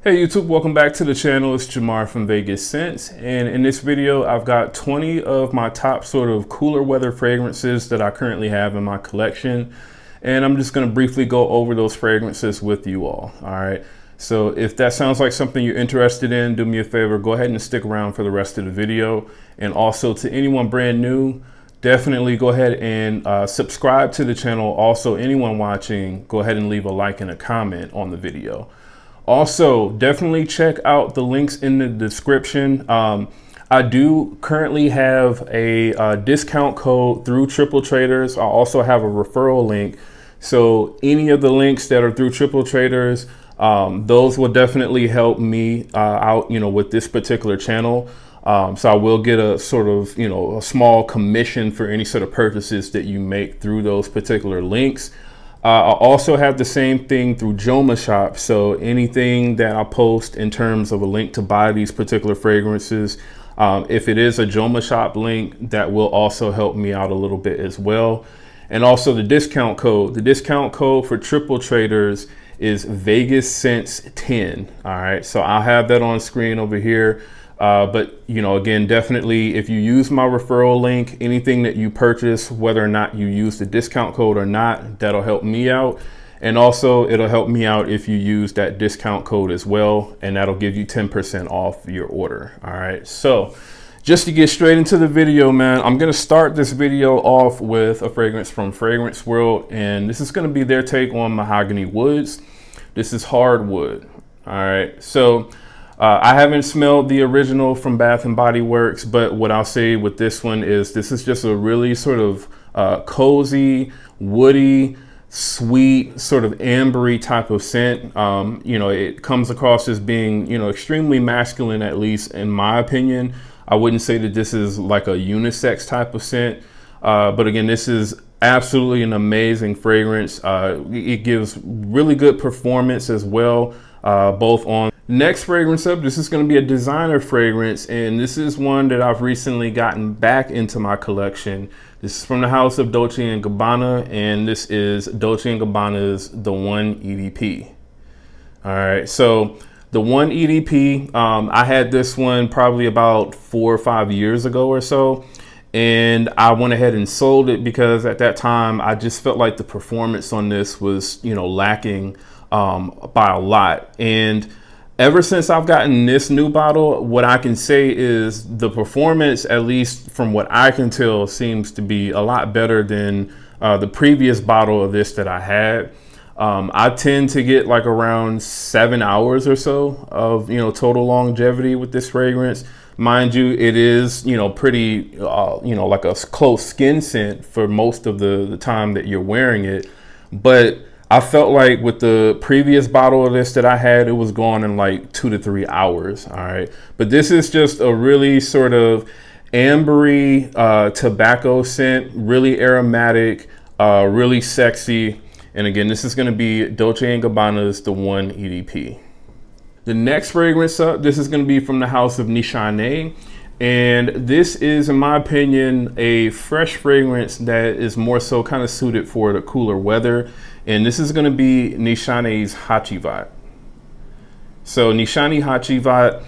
Hey YouTube, welcome back to the channel. It's Jamar from Vegas Scents, and in this video I've got 20 of my top sort of cooler weather fragrances that I currently have in my collection, and I'm just going to briefly go over those fragrances with you all. Alright, so if that sounds like something you're interested in, do me a favor, go ahead and stick around for the rest of the video. And also to anyone brand new, definitely go ahead and subscribe to the channel. Also, anyone watching, go ahead and leave a like and a comment on the video. Also, definitely check out the links in the description. I do currently have a discount code through Triple Traders. I also have a referral link. So any of the links that are through Triple Traders, those will definitely help me out, with this particular channel. So I will get a sort of, a small commission for any sort of purchases that you make through those particular links. I also have the same thing through Joma Shop. So anything that I post in terms of a link to buy these particular fragrances, if it is a Joma Shop link, that will also help me out a little bit as well. And also the discount code. The discount code for Triple Traders is Vegas Scents 10. All right, so I'll have that on screen over here. But again, definitely if you use my referral link, anything that you purchase, whether or not you use the discount code or not, that'll help me out. And also it'll help me out if you use that discount code as well, and that'll give you 10% off your order. All right, so just to get straight into the video, man, I'm gonna start this video off with a fragrance from Fragrance World, and this is gonna be their take on mahogany woods. This is hardwood. All right, so I haven't smelled the original from Bath and Body Works, but what I'll say with this one is this is just a really sort of cozy, woody, sweet, sort of ambery type of scent. It comes across as being, extremely masculine, at least in my opinion. I wouldn't say that this is like a unisex type of scent, but again, this is absolutely an amazing fragrance. It gives really good performance as well, both on. Next fragrance up, this is going to be a designer fragrance, and this is one that I've recently gotten back into my collection. This is from the house of Dolce & Gabbana, and this is Dolce & Gabbana's the One EDP. All right, so the One EDP, I had this one probably about 4 or 5 years ago or so, and I went ahead and sold it because at that time I just felt like the performance on this was, lacking by a lot. And ever since I've gotten this new bottle, what I can say is the performance, at least from what I can tell, seems to be a lot better than the previous bottle of this that I had. I tend to get like around 7 hours or so of, total longevity with this fragrance. Mind you, it is, pretty, like a close skin scent for most of the time that you're wearing it. But I felt like with the previous bottle of this that I had, it was gone in like 2 to 3 hours. All right. But this is just a really sort of ambery tobacco scent, really aromatic, really sexy. And again, this is going to be Dolce & Gabbana's the One EDP. The next fragrance up, this is going to be from the house of Nishan. And this is, in my opinion, a fresh fragrance that is more so kind of suited for the cooler weather. And this is going to be Nishan's Hacivat. So Nishan Hacivat,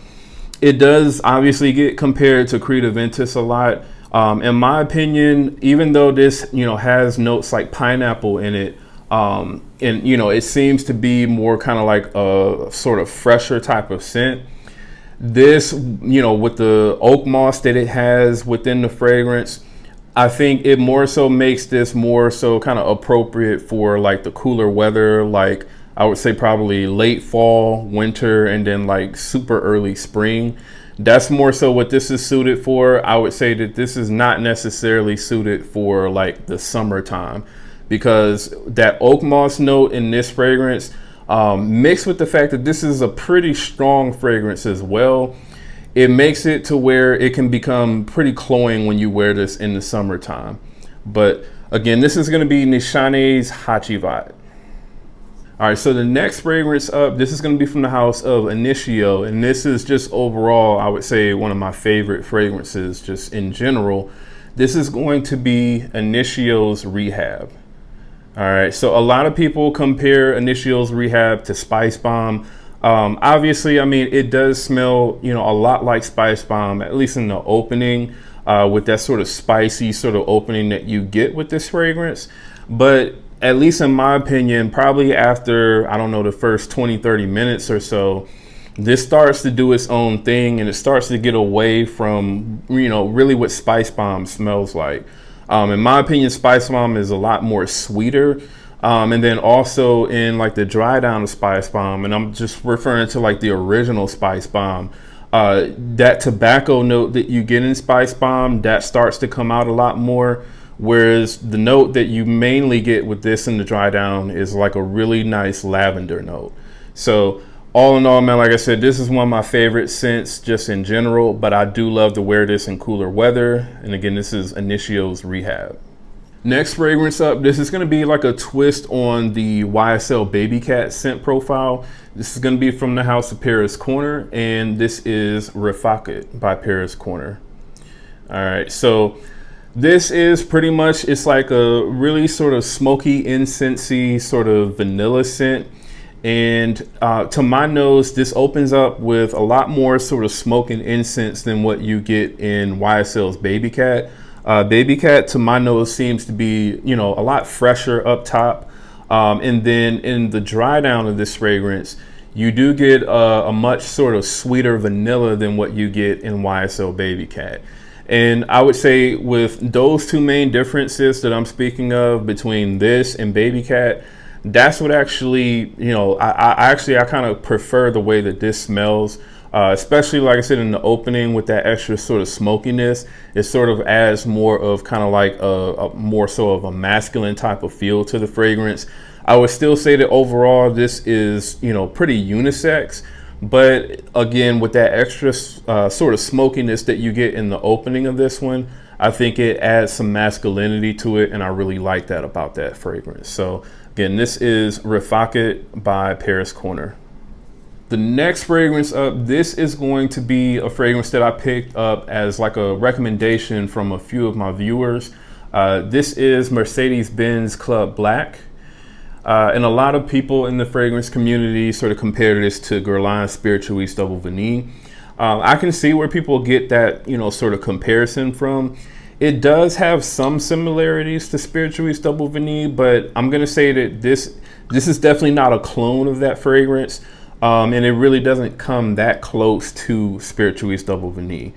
it does obviously get compared to Creed Aventus a lot. In my opinion, even though this, has notes like pineapple in it, and, it seems to be more kind of like a sort of fresher type of scent. This, with the oak moss that it has within the fragrance, I think it more so makes this more so kind of appropriate for like the cooler weather, like I would say probably late fall, winter, and then like super early spring. That's more so what this is suited for. I would say that this is not necessarily suited for like the summertime, because that oak moss note in this fragrance, mixed with the fact that this is a pretty strong fragrance as well, it makes it to where it can become pretty cloying when you wear this in the summertime. But again, this is going to be Nishan's Hacivat. All right, so the next fragrance up, this is going to be from the house of Initio, and this is just overall, I would say, one of my favorite fragrances just in general. This is going to be Initio's Rehab. All right, so a lot of people compare Initio's Rehab to Spice Bomb. Obviously, I mean, it does smell, you know, a lot like Spice Bomb, at least in the opening, with that sort of spicy sort of opening that you get with this fragrance. But at least in my opinion, probably after, I don't know, the first 20-30 minutes or so, this starts to do its own thing, and it starts to get away from, you know, really what Spice Bomb smells like. In my opinion, Spice Bomb is a lot more sweeter. And then also in like the dry down of Spice Bomb, and I'm just referring to like the original Spice Bomb, that tobacco note that you get in Spice Bomb, that starts to come out a lot more. Whereas the note that you mainly get with this in the dry down is like a really nice lavender note. So all in all, man, like I said, this is one of my favorite scents just in general, but I do love to wear this in cooler weather. And again, this is Initio's Rehab. Next fragrance up, this is going to be like a twist on the YSL Baby Cat scent profile. This is going to be from the house of Paris Corner, and this is Rifaaqat by Paris Corner. All right, so this is pretty much, it's like a really sort of smoky, incensey sort of vanilla scent. And to my nose, this opens up with a lot more sort of smoke and incense than what you get in YSL's Baby Cat. Baby Cat, to my nose, seems to be, you know, a lot fresher up top. And then in the dry down of this fragrance, you do get a much sort of sweeter vanilla than what you get in YSL Baby Cat. And I would say with those two main differences that I'm speaking of between this and Baby Cat, that's what actually, you know, I kind of prefer the way that this smells. Especially, like I said, in the opening with that extra sort of smokiness, it sort of adds more of kind of like a more so of a masculine type of feel to the fragrance. I would still say that overall this is, you know, pretty unisex, but again, with that extra sort of smokiness that you get in the opening of this one, I think it adds some masculinity to it, and I really like that about that fragrance. So again, this is Rifaaqat by Paris Corner. The next fragrance up, this is going to be a fragrance that I picked up as like a recommendation from a few of my viewers. This is Mercedes-Benz Club Black. And a lot of people in the fragrance community sort of compare this to Guerlain Spirituiste Double Vanille. I can see where people get that, you know, sort of comparison from. It does have some similarities to Spirituiste Double Vanille, but I'm going to say that this is definitely not a clone of that fragrance. And it really doesn't come that close to Spirituiste Double Vanille.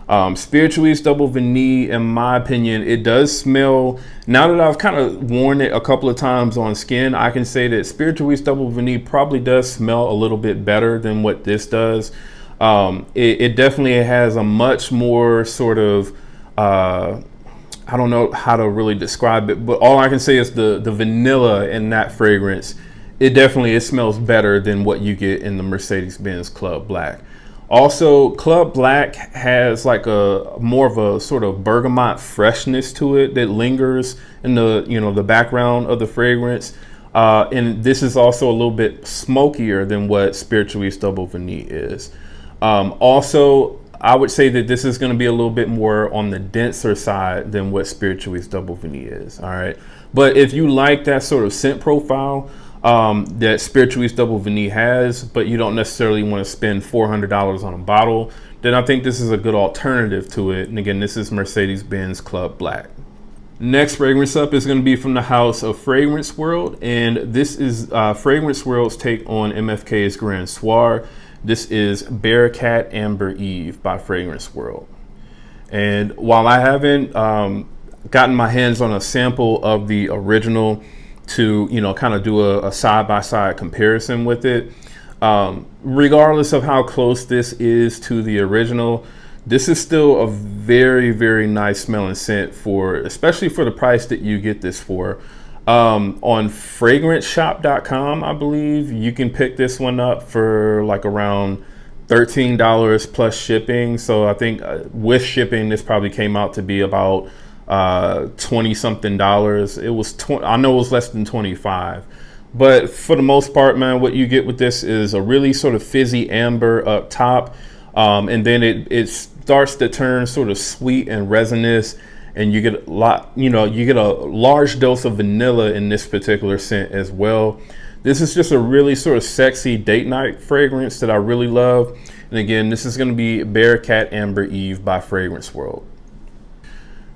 Spirituiste Double Vanille, in my opinion, it does smell, now that I've kind of worn it a couple of times on skin, I can say that Spirituiste Double Vanille probably does smell a little bit better than what this does. It definitely has a much more sort of, I don't know how to really describe it, but all I can say is the vanilla in that fragrance, it smells better than what you get in the Mercedes-Benz Club Black. Also, Club Black has like a more of a sort of bergamot freshness to it that lingers in the, you know, the background of the fragrance. And this is also a little bit smokier than what Spirituiste Double Vanille is. Also, I would say that this is going to be a little bit more on the denser side than what Spirituiste Double Vanille is. All right. But if you like that sort of scent profile, that Spirituiste Double Vanille has, but you don't necessarily want to spend $400 on a bottle, then I think this is a good alternative to it. And again, this is Mercedes-Benz Club Black. Next fragrance up is going to be from the house of Fragrance World, and this is Fragrance World's take on MFK's Grand Soir. This is Bearcat Amber Eve by Fragrance World. And while I haven't gotten my hands on a sample of the original to, you know, kind of do a side-by-side comparison with it, regardless of how close this is to the original, this is still a very, very nice smelling scent, for especially for the price that you get this for. On FragranceShop.com, I believe you can pick this one up for like around $13 plus shipping. So I think with shipping, this probably came out to be about 20 something dollars. It was I know it was less than 25, but for the most part, man, what you get with this is a really sort of fizzy amber up top, and then it starts to turn sort of sweet and resinous, and you get a lot, you know, you get a large dose of vanilla in this particular scent as well. This is just a really sort of sexy date night fragrance that I really love. And again, this is going to be Bearcat Amber Eve by Fragrance World.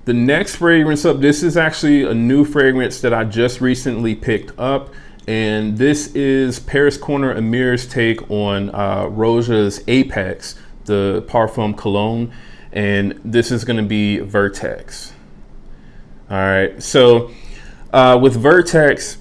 The next fragrance up, this is actually a new fragrance that I just recently picked up. And this is Paris Corner Amir's take on Roja's Apex, the Parfum Cologne. And this is going to be Vertex. All right, so with Vertex,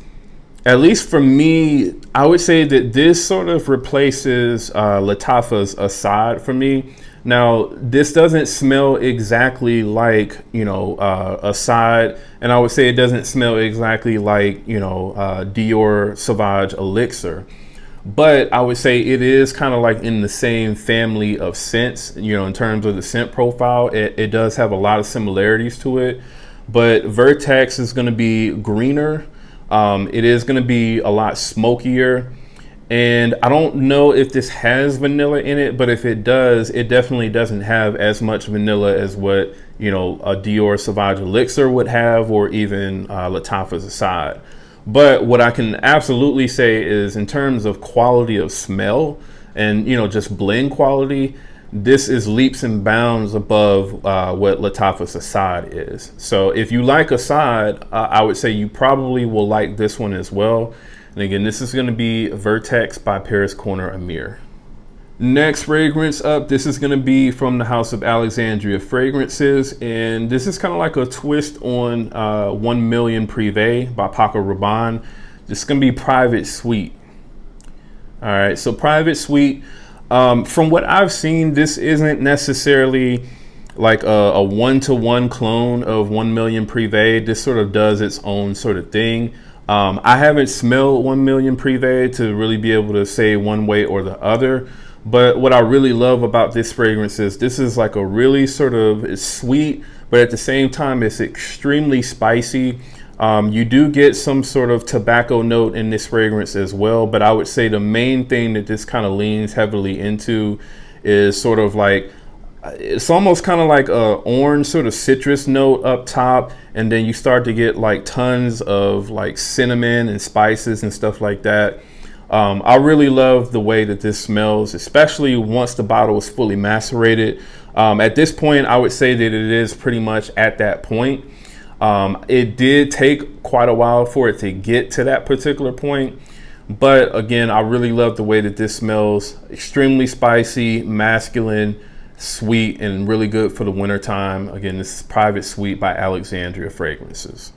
at least for me, I would say that this sort of replaces Lattafa's Assad for me. Now, this doesn't smell exactly like, Assad, and I would say it doesn't smell exactly like, Dior Sauvage Elixir. But I would say it is kind of like in the same family of scents, in terms of the scent profile. It does have a lot of similarities to it. But Vertex is going to be greener. It is going to be a lot smokier. And I don't know if this has vanilla in it, but if it does, it definitely doesn't have as much vanilla as what, a Dior Sauvage Elixir would have, or even Lattafa's Assad. But what I can absolutely say is, in terms of quality of smell and, just blend quality, this is leaps and bounds above what Lattafa's Assad is. So if you like Assad, I would say you probably will like this one as well. And again, this is going to be Vertex by Paris Corner Amir. Next fragrance up, this is going to be from the house of Alexandria Fragrances. And this is kind of like a twist on 1 Million Privé by Paco Rabanne. This is going to be Private Suite. All right, so Private Suite. From what I've seen, this isn't necessarily like a one-to-one clone of 1 Million Privé. This sort of does its own sort of thing. I haven't smelled 1 Million Privé to really be able to say one way or the other. But what I really love about this fragrance is this is like a really sort of, it's sweet, but at the same time, it's extremely spicy. You do get some sort of tobacco note in this fragrance as well, but I would say the main thing that this kind of leans heavily into is sort of like, it's almost kind of like a orange sort of citrus note up top, and then you start to get like tons of like cinnamon and spices and stuff like that. I really love the way that this smells, especially once the bottle is fully macerated. At this point, I would say that it is pretty much at that point. It did take quite a while for it to get to that particular point. But again, I really love the way that this smells. Extremely spicy, masculine, sweet, and really good for the winter time. Again, this is Private Suite by Alexandria Fragrances.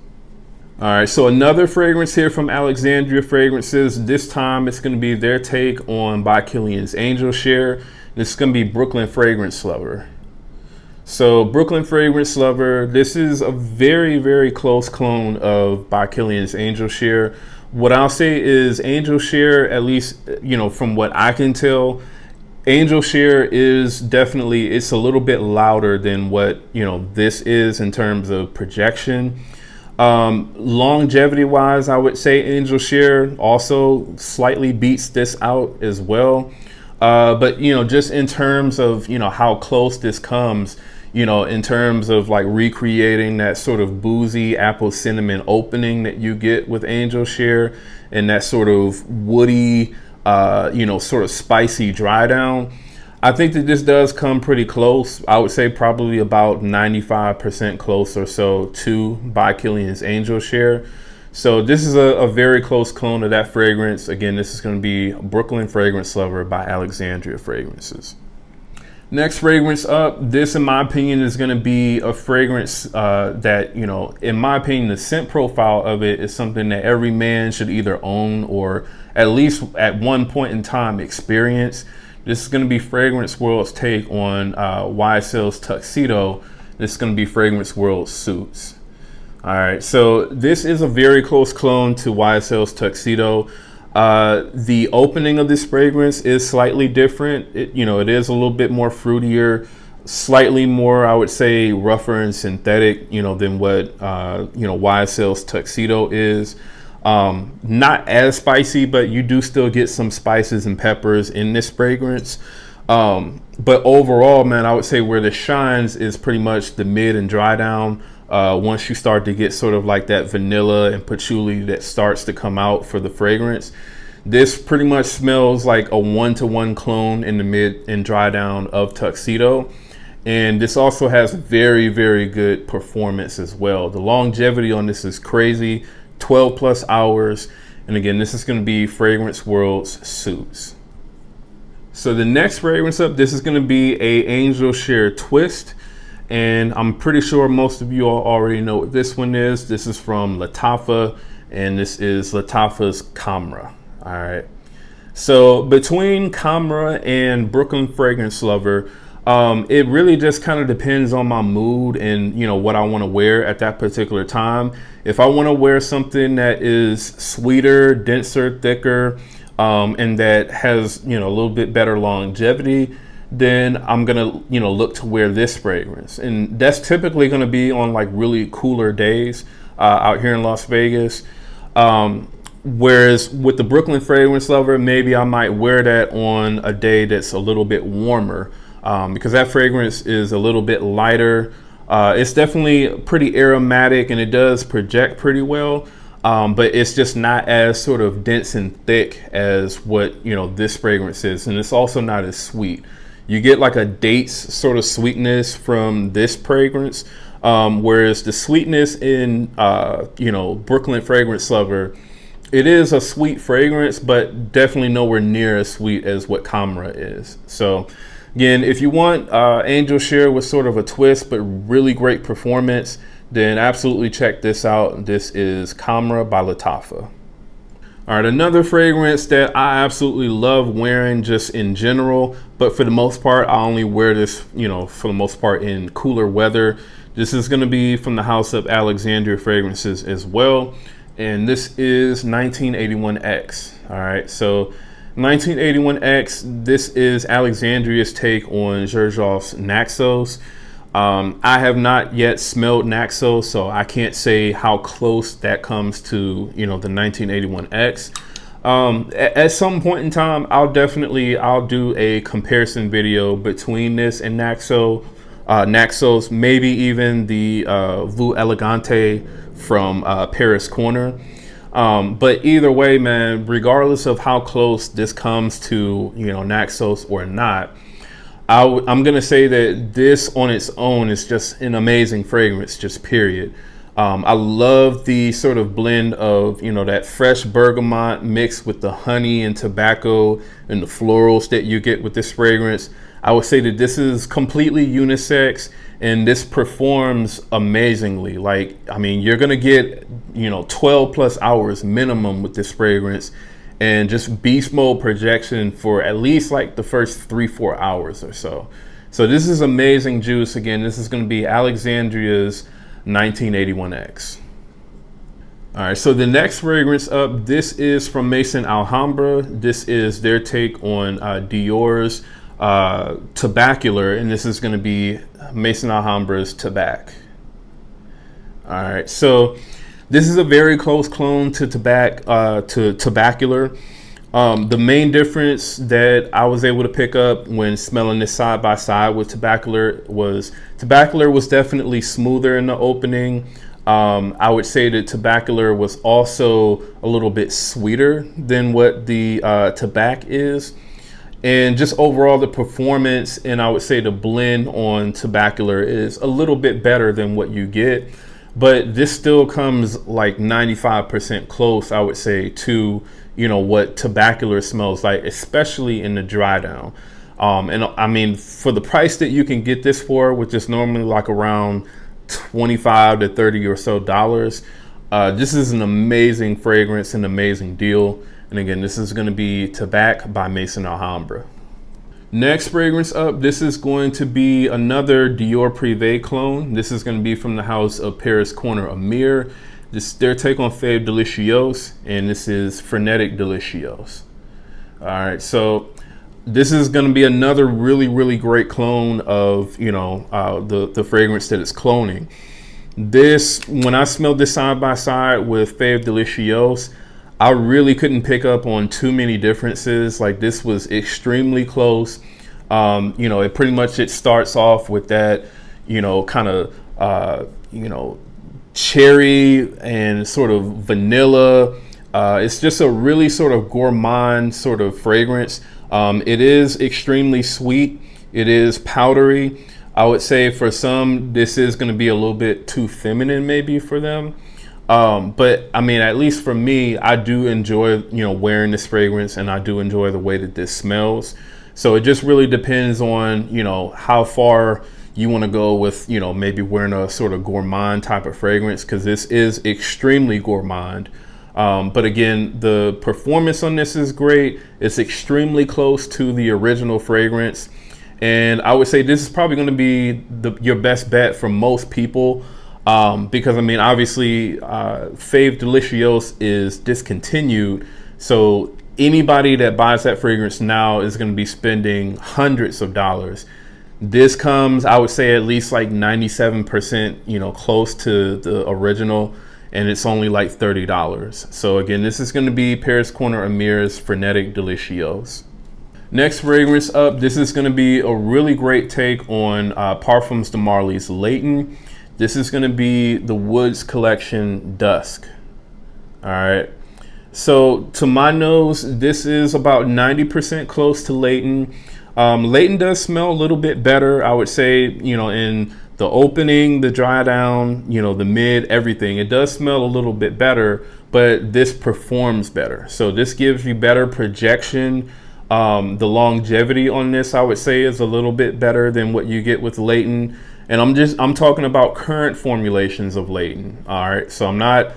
All right, so another fragrance here from Alexandria Fragrances. This time it's going to be their take on By Kilian's Angel Share. This is going to be Brooklyn Fragrance Lover. So Brooklyn Fragrance Lover, this is a very, very close clone of By Kilian's Angel Share. What I'll say is Angel Share, at least, from what I can tell, Angel Share is definitely, it's a little bit louder than what, this is in terms of projection. Longevity wise, I would say Angel Share also slightly beats this out as well. But, just in terms of, how close this comes, in terms of like recreating that sort of boozy apple cinnamon opening that you get with Angel Share, and that sort of woody, sort of spicy dry down. I think that this does come pretty close. I would say probably about 95% close or so to By Kilian's Angel Share. So this is a very close clone of that fragrance. Again, this is going to be Brooklyn Fragrance Lover by Alexandria Fragrances. Next fragrance up, this in my opinion is going to be a fragrance that, in my opinion, the scent profile of it is something that every man should either own or at least at one point in time experience. This is going to be Fragrance World's take on YSL's Tuxedo. This is going to be Fragrance World's Suits. All right, so this is a very close clone to YSL's Tuxedo. The opening of this fragrance is slightly different. It is a little bit more fruitier, slightly more, I would say, rougher and synthetic, than what, YSL's Tuxedo is. Not as spicy, but you do still get some spices and peppers in this fragrance. But overall, man, I would say where this shines is pretty much the mid and dry down. Once you start to get sort of like that vanilla and patchouli that starts to come out for the fragrance. This pretty much smells like a 1-to-1 clone in the mid and dry down of Tuxedo. And this also has very, very good performance as well. The longevity on this is crazy, 12 plus hours. And again, this is going to be Fragrance World's Suits. So the next fragrance up, this is going to be a Angel Share Twist. And I'm pretty sure most of you all already know what this one is. This is from Lattafa, and this is Lattafa's Khamarah. All right. So between Khamarah and Brooklyn Fragrance Lover, it really just kind of depends on my mood and, you know, what I want to wear at that particular time. If I want to wear something that is sweeter, denser, thicker, and that has, you know, a little bit better longevity, then I'm gonna, you know, look to wear this fragrance. And that's typically gonna be on like really cooler days out here in Las Vegas. Whereas with the Brooklyn Fragrance Lover, maybe I might wear that on a day that's a little bit warmer, because that fragrance is a little bit lighter. It's definitely pretty aromatic and it does project pretty well, but it's just not as sort of dense and thick as what, you know, this fragrance is. And it's also not as sweet. You get like a dates sort of sweetness from this fragrance, whereas the sweetness in, you know, Brooklyn Fragrance Lover, it is a sweet fragrance, but definitely nowhere near as sweet as what Khamarah is. So again, if you want Angel Share with sort of a twist, but really great performance, then absolutely check this out. This is Khamarah by Lattafa. All right, another fragrance that I absolutely love wearing just in general, but for the most part, I only wear this, you know, for the most part in cooler weather. This is going to be from the house of Alexandria Fragrances as well. And this is 1981X. All right, so 1981X, this is Alexandria's take on Xerjoff's Naxos. I have not yet smelled Naxos, so I can't say how close that comes to, you know, the 1981X. At some point in time, I'll do a comparison video between this and Naxos, maybe even the Vue Elegante from Paris Corner. But either way, man, regardless of how close this comes to, you know, Naxos or not, I'm going to say that this on its own is just an amazing fragrance, just period. I love the sort of blend of, you know, that fresh bergamot mixed with the honey and tobacco and the florals that you get with this fragrance. I would say that this is completely unisex and this performs amazingly. Like, I mean, you're going to get, you know, 12 plus hours minimum with this fragrance, and just beast mode projection for at least like the first 3-4 hours or so. So this is amazing juice. Again, this is going to be Alexandria's 1981X. All right, so the next fragrance up, this is from Maison Alhamra. This is their take on Dior's Tabacular, and this is going to be Maison Alhambra's Tabac. All right, so this is a very close clone to Tabacular. The main difference that I was able to pick up when smelling this side by side with Tabacular was definitely smoother in the opening. I would say that Tabacular was also a little bit sweeter than what the Tabac is. And just overall the performance, and I would say the blend on Tabacular is a little bit better than what you get. But this still comes like 95% close, I would say, to, you know, what Tabacular smells like, especially in the dry down. And I mean, for the price that you can get this for, which is normally like around $25 to $30 or so dollars, this is an amazing fragrance, an amazing deal. And again, this is going to be Tabac by Maison Alhamra. Next fragrance up, this is going to be another Dior Privé clone. This is going to be from the house of Paris Corner Amir. This is their take on Fave Delicios, and this is Frenetic Delicieuse. All right, so this is going to be another really, really great clone of, you know, the fragrance that it's cloning. This, when I smelled this side by side with Fave Delicios, I really couldn't pick up on too many differences. Like, this was extremely close. You know, it starts off with that, you know, kind of, you know, cherry and sort of vanilla, It's just a really sort of gourmand sort of fragrance. It is extremely sweet. It is powdery. I would say for some, this is going to be a little bit too feminine maybe for them. But I mean, at least for me, I do enjoy, wearing this fragrance, and I do enjoy the way that this smells. So it just really depends on, how far you want to go with, maybe wearing a sort of gourmand type of fragrance, because this is extremely gourmand. But again, the performance on this is great. It's extremely close to the original fragrance. And I would say this is probably going to be your best bet for most people. Because I mean, obviously, Fave Delicios is discontinued. So anybody that buys that fragrance now is going to be spending hundreds of dollars. This comes, I would say, at least like 97%, close to the original, and it's only like $30. So again, this is going to be Paris Corner Amir's Frenetic Delicieuse. Next fragrance up, this is going to be a really great take on Parfums Delicios Layton. This is going to be the Woods Collection Dusk. All right. So to my nose, this is about 90% close to Layton. Layton does smell a little bit better, I would say, in the opening, the dry down, the mid, everything. It does smell a little bit better, but this performs better. So this gives you better projection. The longevity on this, I would say, is a little bit better than what you get with Layton. And I'm talking about current formulations of Layton. All right. So I'm not,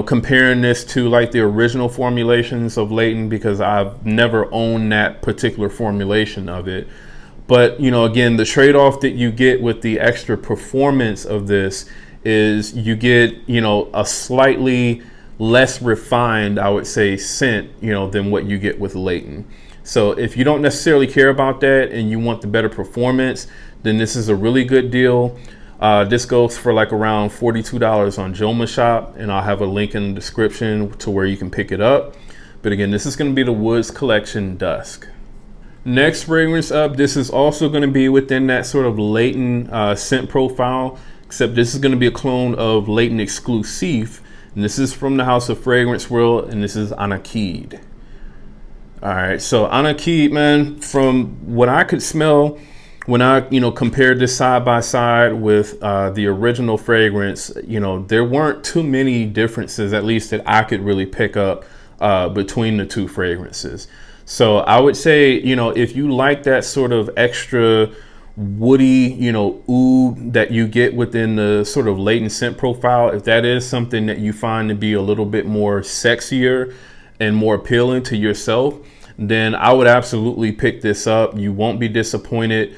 comparing this to like the original formulations of Layton, because I've never owned that particular formulation of it. But, again, the trade-off that you get with the extra performance of this is you get, a slightly less refined, I would say, scent, than what you get with Layton. So if you don't necessarily care about that and you want the better performance, then this is a really good deal. This goes for like around $42 on Joma Shop, and I'll have a link in the description to where you can pick it up. But again, this is going to be the Woods Collection Dusk. Next fragrance up, this is also going to be within that sort of Layton scent profile, except this is going to be a clone of Layton Exclusive, and this is from the House of Fragrance World, and this is Anaqeed. All right, so Anaqeed, man, from what I could smell when I, compared this side by side with the original fragrance, there weren't too many differences, at least that I could really pick up between the two fragrances. So I would say, if you like that sort of extra woody, oud that you get within the sort of latent scent profile, if that is something that you find to be a little bit more sexier and more appealing to yourself, then I would absolutely pick this up. You won't be disappointed.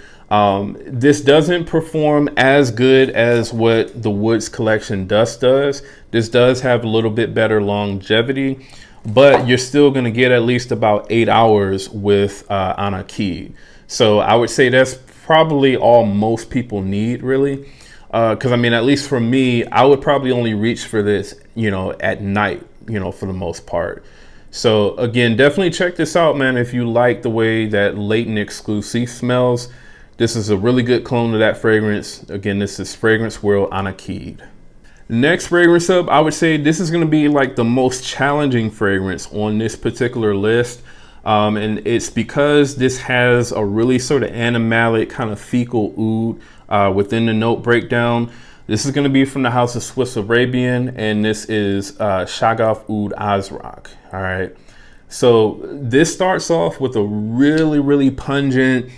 This doesn't perform as good as what the Woods Collection Dusk does. This does have a little bit better longevity, but you're still going to get at least about 8 hours with Anaqeed. So I would say that's probably all most people need, really. Because I mean, at least for me, I would probably only reach for this, at night, for the most part. So again, definitely check this out, man. If you like the way that Layton Exclusive smells, this is a really good clone of that fragrance. Again, this is Fragrance World Anaqeed. Next fragrance up, I would say this is going to be like the most challenging fragrance on this particular list. And it's because this has a really sort of animalic kind of fecal oud within the note breakdown. This is going to be from the House of Swiss Arabian, and this is Shaghaf Oud Azraq. All right. So this starts off with a really, really pungent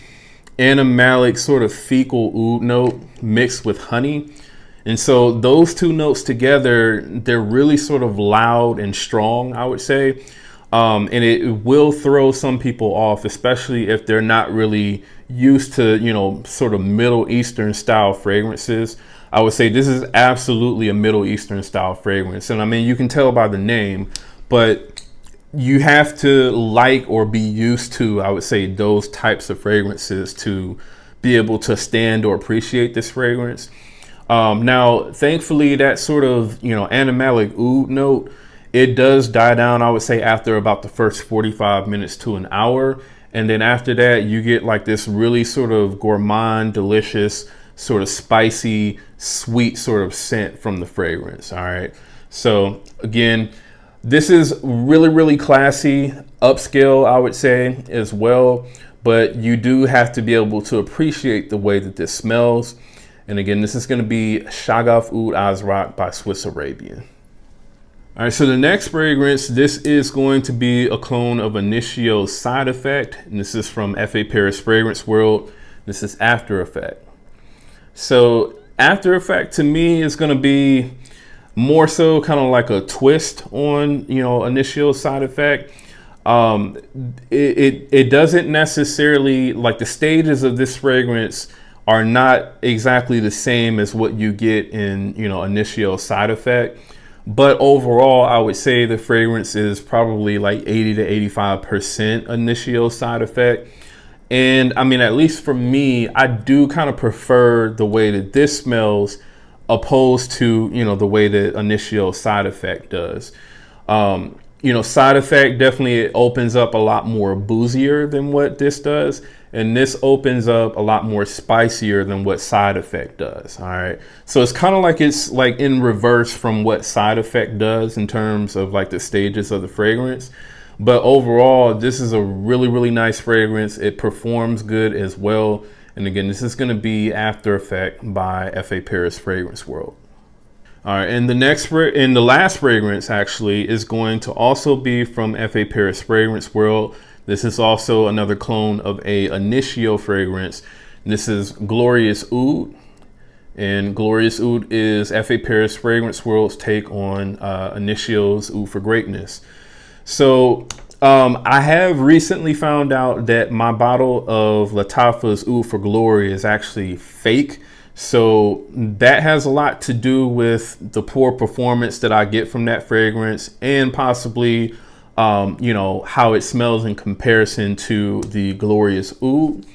animalic sort of fecal oud note mixed with honey. And so those two notes together, they're really sort of loud and strong, I would say. And it will throw some people off, especially if they're not really used to, sort of Middle Eastern style fragrances. I would say this is absolutely a Middle Eastern style fragrance. And I mean, you can tell by the name, but you have to like or be used to, I would say, those types of fragrances to be able to stand or appreciate this fragrance. Now, thankfully, that sort of, animalic oud note, it does die down, I would say, after about the first 45 minutes to an hour. And then after that, you get like this really sort of gourmand, delicious, sort of spicy, sweet sort of scent from the fragrance. All right. So again, This is really, really classy, upscale, I would say as well, but you do have to be able to appreciate the way that this smells. And again, this is going to be Shaghaf Oud Azraq by Swiss Arabian. All right, so the next fragrance, this is going to be a clone of Initio's Side Effect, and this is from F.A. Paris Fragrance World. This is After Effect. So After Effect to me is going to be more so kind of like a twist on, you know, Initio's Side Effect. It doesn't necessarily, like, the stages of this fragrance are not exactly the same as what you get in, you know, Initio's Side Effect. But overall, I would say the fragrance is probably like 80 to 85% Initio Side Effect. And I mean, at least for me, I do kind of prefer the way that this smells opposed to, you know, the way that Initio Side Effect does. You know, Side Effect definitely opens up a lot more boozier than what this does. And this opens up a lot more spicier than what Side Effect does. All right. So it's kind of like it's like in reverse from what Side Effect does in terms of like the stages of the fragrance. But overall, this is a really, really nice fragrance. It performs good as well. And again, this is going to be After Effect by F.A. Paris Fragrance World. All right, and the last fragrance actually is going to also be from F.A. Paris Fragrance World. This is also another clone of a Initio fragrance. This is Glorious Oud, and Glorious Oud is F.A. Paris Fragrance World's take on Initio's Oud for Greatness. So I have recently found out that my bottle of Lattafa's Oud for Glory is actually fake. So that has a lot to do with the poor performance that I get from that fragrance, and possibly, you know, how it smells in comparison to the Glorious Oud.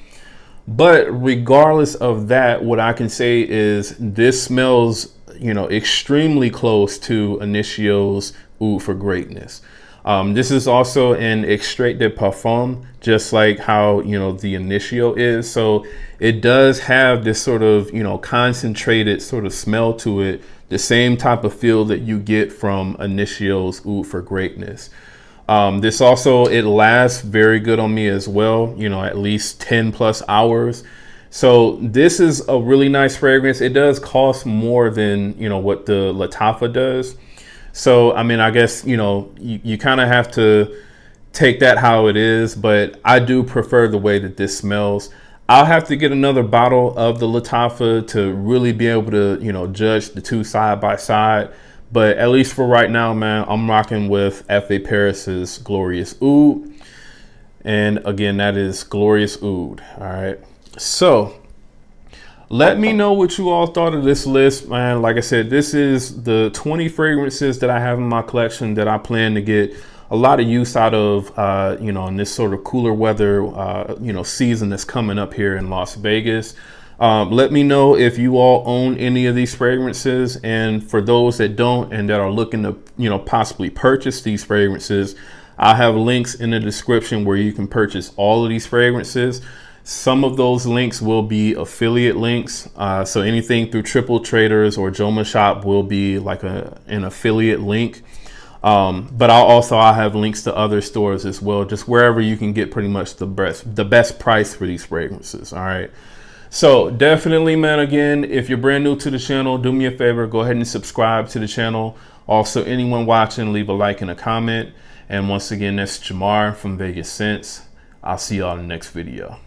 But regardless of that, what I can say is this smells, you know, extremely close to Initio's Oud for Greatness. This is also an extrait de parfum, just like how, you know, the Initio is. So it does have this sort of, you know, concentrated sort of smell to it, the same type of feel that you get from Initio's Oud for Greatness. This also, it lasts very good on me as well, you know, at least 10 plus hours. So this is a really nice fragrance. It does cost more than, you know, what the Lattafa does. So, I mean, I guess, you know, you kind of have to take that how it is, but I do prefer the way that this smells. I'll have to get another bottle of the Lattafa to really be able to, you know, judge the two side by side. But at least for right now, man, I'm rocking with F.A. Paris's Glorious Oud. And again, that is Glorious Oud. All right. So let me know what you all thought of this list, man. Like I said, this is the 20 fragrances that I have in my collection that I plan to get a lot of use out of, you know, in this sort of cooler weather, you know, season that's coming up here in Las Vegas. Let me know if you all own any of these fragrances, and for those that don't and that are looking to, you know, possibly purchase these fragrances, I'll have links in the description where you can purchase all of these fragrances. Some of those links will be affiliate links. So anything through Triple Traders or Joma Shop will be like an affiliate link. But I'll have links to other stores as well, just wherever you can get pretty much the best price for these fragrances. All right. So definitely, man, again, if you're brand new to the channel, do me a favor, go ahead and subscribe to the channel. Also, anyone watching, leave a like and a comment. And once again, that's Jamar from Vegas Scents. I'll see y'all in the next video.